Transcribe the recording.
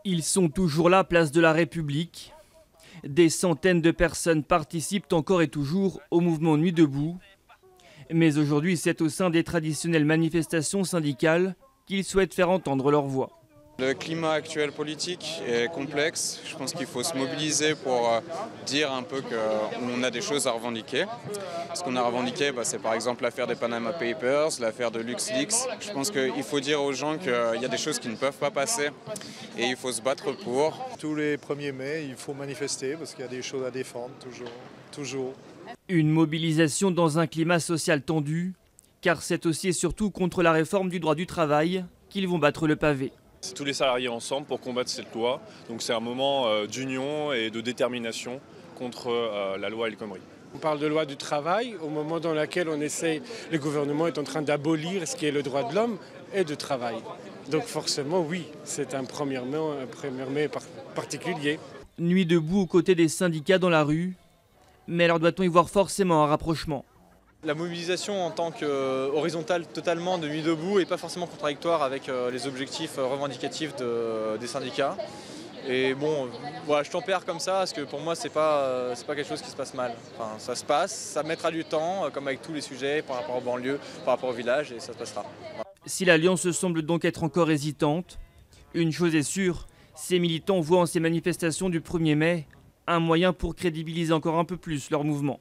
Ils sont toujours là, place de la République. Des centaines de personnes participent encore et toujours au mouvement Nuit debout. Mais aujourd'hui, c'est au sein des traditionnelles manifestations syndicales qu'ils souhaitent faire entendre leur voix. Le climat actuel politique est complexe. Je pense qu'il faut se mobiliser pour dire un peu qu'on a des choses à revendiquer. Ce qu'on a revendiqué, c'est par exemple l'affaire des Panama Papers, l'affaire de LuxLeaks. Je pense qu'il faut dire aux gens qu'il y a des choses qui ne peuvent pas passer et il faut se battre pour. Tous les 1er mai, il faut manifester parce qu'il y a des choses à défendre, toujours. Une mobilisation dans un climat social tendu, car c'est aussi et surtout contre la réforme du droit du travail qu'ils vont battre le pavé. C'est tous les salariés ensemble pour combattre cette loi. Donc c'est un moment d'union et de détermination contre la loi El Khomri. On parle de loi du travail au moment dans lequel le gouvernement est en train d'abolir ce qui est le droit de l'homme et de travail. Donc forcément oui, c'est un 1er mai particulier. Nuit debout aux côtés des syndicats dans la rue, mais alors doit-on y voir forcément un rapprochement ? La mobilisation en tant qu'horizontale totalement de Nuit debout n'est pas forcément contradictoire avec les objectifs revendicatifs des syndicats. Et bon, voilà, je tempère comme ça parce que pour moi c'est pas quelque chose qui se passe mal. Enfin, ça se passe, ça mettra du temps, comme avec tous les sujets par rapport aux banlieues, par rapport au village, et ça se passera. Voilà. Si l'Alliance semble donc être encore hésitante, une chose est sûre, ces militants voient en ces manifestations du 1er mai un moyen pour crédibiliser encore un peu plus leur mouvement.